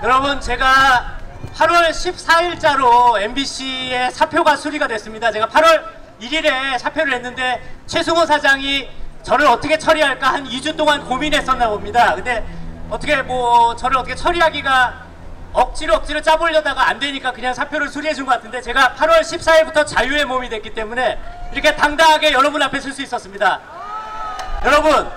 여러분, 제가 8월 14일자로 MBC의 사표가 수리가 됐습니다. 제가 8월 1일에 사표를 했는데 최승호 사장이 저를 어떻게 처리할까 한 2주 동안 고민했었나 봅니다. 근데 어떻게 저를 어떻게 처리하기가 억지로 짜보려다가 안 되니까 그냥 사표를 수리해 준 것 같은데, 제가 8월 14일부터 자유의 몸이 됐기 때문에 이렇게 당당하게 여러분 앞에 설 수 있었습니다. 여러분,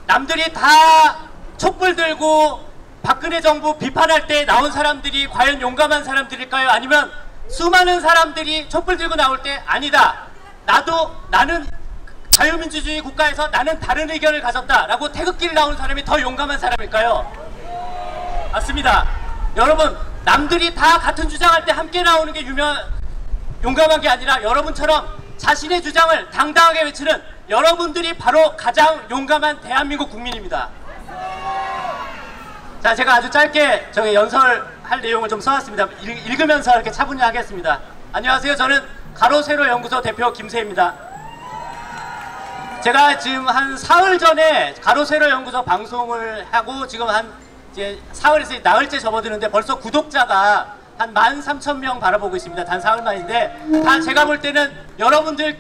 남들이 다 촛불 들고 박근혜 정부 비판할 때 나온 사람들이 과연 용감한 사람들일까요? 아니면 수많은 사람들이 촛불 들고 나올 때 아니다, 나는 자유민주주의 국가에서 나는 다른 의견을 가졌다라고 태극기를 나오는 사람이 더 용감한 사람일까요? 맞습니다. 여러분, 남들이 다 같은 주장할 때 함께 나오는 게 용감한 게 아니라 여러분처럼 자신의 주장을 당당하게 외치는 여러분들이 바로 가장 용감한 대한민국 국민입니다. 자, 제가 아주 짧게 연설할 내용을 좀 써왔습니다. 읽으면서 이렇게 차분히 하겠습니다. 안녕하세요. 저는 가로세로 연구소 대표 김세입니다. 제가 지금 한 사흘 전에 가로세로 연구소 방송을 하고 지금 이제 사흘에서 나흘째 접어드는데 벌써 구독자가 한 13,000명 바라보고 있습니다. 단 사흘 만인데, 다 제가 볼 때는 여러분들,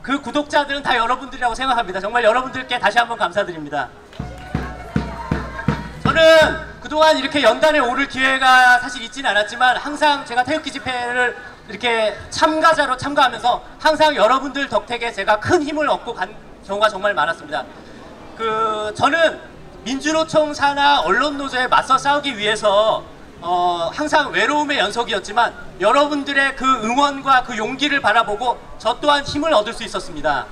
그 구독자들은 다 여러분들이라고 생각합니다. 정말 여러분들께 다시 한번 감사드립니다. 저는 그동안 이렇게 연단에 오를 기회가 사실 있지는 않았지만 항상 제가 태극기 집회를 이렇게 참가하면서 항상 여러분들 덕택에 제가 큰 힘을 얻고 간 경우가 정말 많았습니다. 저는 민주노총 산하 언론노조에 맞서 싸우기 위해서 항상 외로움의 연속이었지만 여러분들의 그 응원과 그 용기를 바라보고 저 또한 힘을 얻을 수 있었습니다.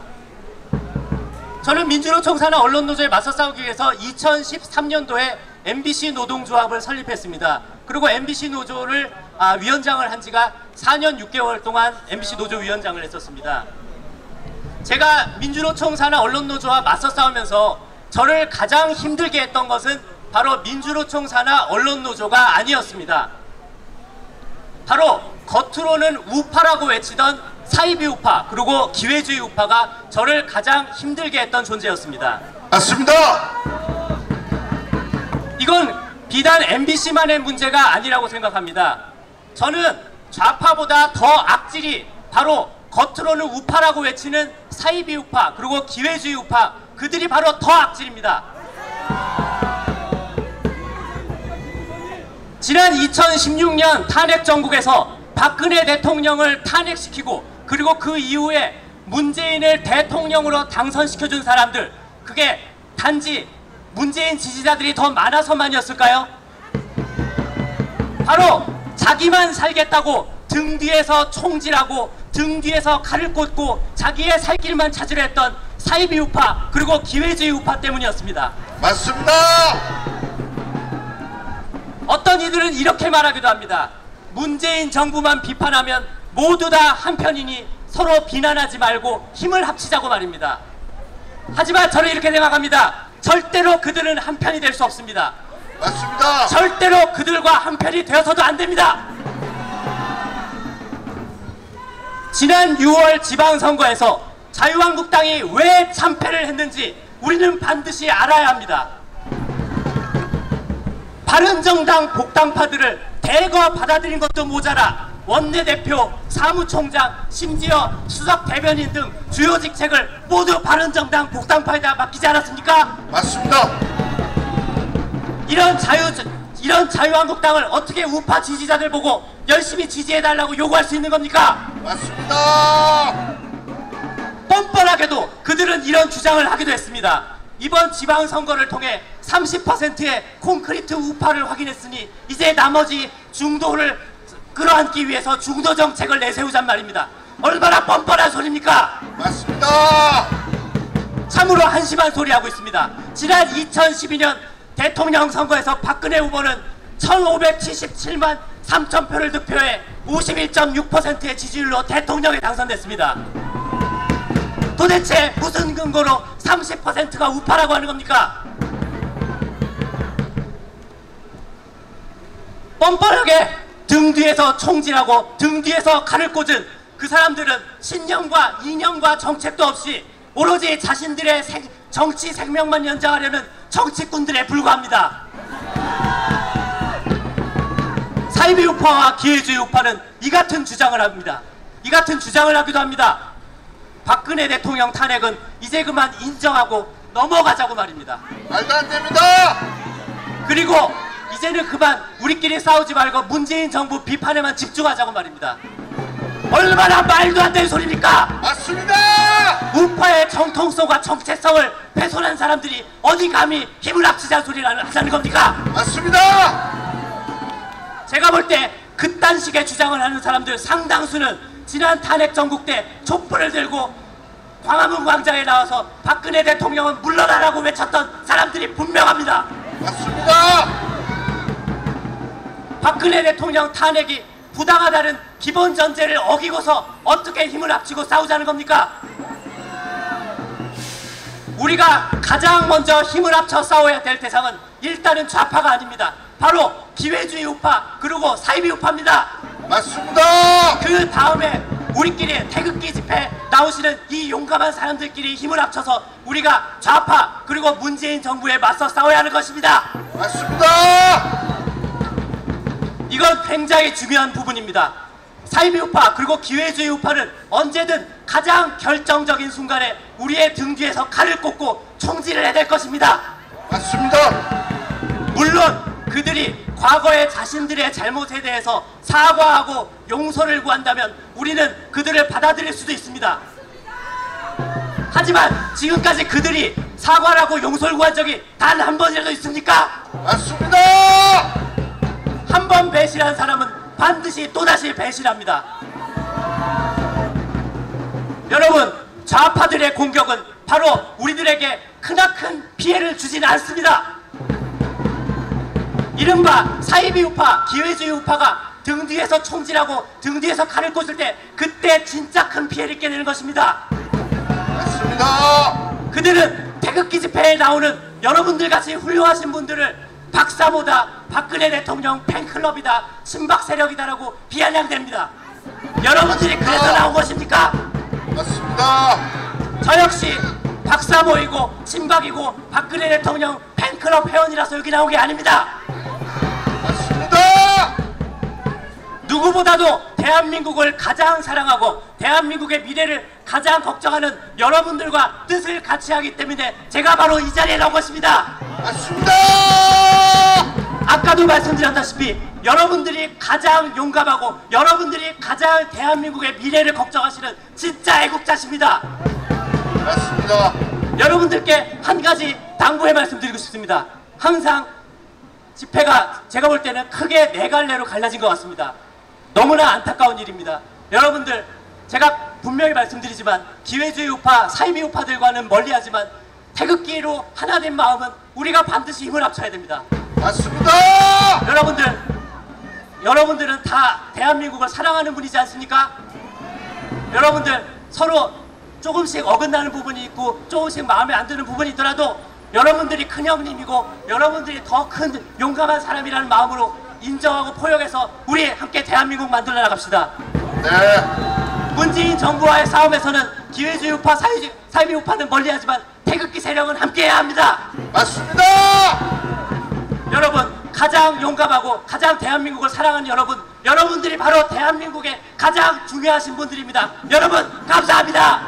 저는 민주노총 산하 언론노조에 맞서 싸우기 위해서 2013년도에 MBC 노동조합을 설립했습니다. 그리고 MBC 노조를 위원장을 한 지가 4년 6개월 동안 MBC 노조 위원장을 했었습니다. 제가 민주노총 산하 언론노조와 맞서 싸우면서 저를 가장 힘들게 했던 것은 바로 민주노총 산하 언론노조가 아니었습니다. 바로 겉으로는 우파라고 외치던 사이비 우파, 그리고 기회주의 우파가 저를 가장 힘들게 했던 존재였습니다. 맞습니다. 이건 비단 MBC만의 문제가 아니라고 생각합니다. 저는 좌파보다 더 악질이 바로 겉으로는 우파라고 외치는 사이비 우파, 그리고 기회주의 우파, 그들이 바로 더 악질입니다. 지난 2016년 탄핵 정국에서 박근혜 대통령을 탄핵시키고 그리고 그 이후에 문재인을 대통령으로 당선시켜준 사람들, 그게 단지 문재인 지지자들이 더 많아서만이었을까요? 바로 자기만 살겠다고 등 뒤에서 총질하고 등 뒤에서 칼을 꽂고 자기의 살 길만 찾으려 했던 사이비 우파, 그리고 기회주의 우파 때문이었습니다. 맞습니다. 어떤 이들은 이렇게 말하기도 합니다. 문재인 정부만 비판하면 모두 다 한편이니 서로 비난하지 말고 힘을 합치자고 말입니다. 하지만 저는 이렇게 생각합니다. 절대로 그들은 한편이 될 수 없습니다. 맞습니다. 절대로 그들과 한편이 되어서도 안 됩니다. 지난 6월 지방선거에서 자유한국당이 왜 참패를 했는지 우리는 반드시 알아야 합니다. 바른정당 복당파들을 대거 받아들인 것도 모자라 원내대표, 사무총장, 심지어 수석 대변인 등 주요 직책을 모두 바른정당 복당파에다 맡기지 않았습니까? 맞습니다. 이런 자유한국당을 어떻게 우파 지지자들 보고 열심히 지지해달라고 요구할 수 있는 겁니까? 맞습니다. 뻔뻔하게도 그들은 이런 주장을 하기도 했습니다. 이번 지방선거를 통해 30%의 콘크리트 우파를 확인했으니 이제 나머지 중도를 끌어안기 위해서 중도 정책을 내세우잔 말입니다. 얼마나 뻔뻔한 소리입니까? 맞습니다. 참으로 한심한 소리 하고 있습니다. 지난 2012년 대통령 선거에서 박근혜 후보는 1577만 3천 표를 득표해 51.6%의 지지율로 대통령에 당선됐습니다. 도대체 무슨 근거로 30%가 우파라고 하는 겁니까? 뻔뻔하게 등 뒤에서 총질하고 등 뒤에서 칼을 꽂은 그 사람들은 신념과 이념과 정책도 없이 오로지 자신들의 정치 생명만 연장하려는 정치꾼들에 불과합니다. 사이비 우파와 기회주의 우파는 이 같은 주장을 합니다. 이 같은 주장을 하기도 합니다. 박근혜 대통령 탄핵은 이제 그만 인정하고 넘어가자고 말입니다. 말도 안 됩니다. 그리고 이제는 그만 우리끼리 싸우지 말고 문재인 정부 비판에만 집중하자고 말입니다. 얼마나 말도 안 되는 소리입니까? 맞습니다. 우파의 정통성과 정체성을 훼손한 사람들이 어디 감히 힘을 합치자는 소리를 하자는 겁니까? 맞습니다. 제가 볼 때 그딴 식의 주장을 하는 사람들 상당수는 지난 탄핵 전국 때 촛불을 들고 광화문 광장에 나와서 박근혜 대통령은 물러나라고 외쳤던 사람들이 분명합니다. 맞습니다. 박근혜 대통령 탄핵이 부당하다는 기본 전제를 어기고서 어떻게 힘을 합치고 싸우자는 겁니까? 우리가 가장 먼저 힘을 합쳐 싸워야 될 대상은 일단은 좌파가 아닙니다. 바로 기회주의 우파 그리고 사이비 우파입니다. 맞습니다. 그 다음에 우리끼리 태극기 집회 나오시는 이 용감한 사람들끼리 힘을 합쳐서 우리가 좌파 그리고 문재인 정부에 맞서 싸워야 하는 것입니다. 맞습니다. 이건 굉장히 중요한 부분입니다. 사이비 우파 그리고 기회주의 우파는 언제든 가장 결정적인 순간에 우리의 등 뒤에서 칼을 꽂고 총질을 해야 될 것입니다. 맞습니다. 물론 그들이 과거의 자신들의 잘못에 대해서 사과하고 용서를 구한다면 우리는 그들을 받아들일 수도 있습니다. 하지만 지금까지 그들이 사과를 하고 용서를 구한 적이 단 한 번이라도 있습니까? 맞습니다. 한 번 배신한 사람은 반드시 또다시 배신합니다. 여러분, 좌파들의 공격은 바로 우리들에게 크나큰 피해를 주지는 않습니다. 이른바 사이비 우파, 기회주의 우파가 등 뒤에서 총질하고 등 뒤에서 칼을 꽂을 때 그때 진짜 큰 피해를 입게 되는 것입니다. 맞습니다. 그들은 태극기 집회에 나오는 여러분들 같이 훌륭하신 분들을 박사모다, 박근혜 대통령 팬클럽이다, 친박 세력이다라고 비아냥댑니다. 여러분들이 그래서 나온 것입니까? 맞습니다. 저 역시 박사모이고 친박이고 박근혜 대통령 팬클럽 회원이라서 여기 나온 게 아닙니다. 맞습니다. 누구보다도 대한민국을 가장 사랑하고 대한민국의 미래를 가장 걱정하는 여러분들과 뜻을 같이 하기 때문에 제가 바로 이 자리에 나온 것입니다. 맞습니다. 아까도 말씀드렸다시피 여러분들이 가장 용감하고 여러분들이 가장 대한민국의 미래를 걱정하시는 진짜 애국자십니다. 맞습니다. 여러분들께 한 가지 당부의 말씀드리고 싶습니다. 항상 집회가 제가 볼 때는 크게 네 갈래로 갈라진 것 같습니다. 너무나 안타까운 일입니다. 여러분들, 제가 분명히 말씀드리지만 기회주의 우파, 사이비 우파들과는 멀리하지만 태극기로 하나 된 마음은 우리가 반드시 힘을 합쳐야 됩니다. 맞습니다. 여러분들은 다 대한민국을 사랑하는 분이지 않습니까? 여러분들 서로 조금씩 어긋나는 부분이 있고 조금씩 마음에 안 드는 부분이 있더라도 여러분들이 큰형님이고 여러분들이 더 큰 용감한 사람이라는 마음으로 인정하고 포용해서 우리 함께 대한민국 만들어 나갑시다. 네. 문재인 정부와의 싸움에서는 기회주의 우파, 사이비 우파는 멀리하지만 태극기 세력은 함께해야 합니다. 맞습니다. 여러분, 가장 용감하고 가장 대한민국을 사랑하는 여러분들이 바로 대한민국의 가장 중요하신 분들입니다. 여러분, 감사합니다.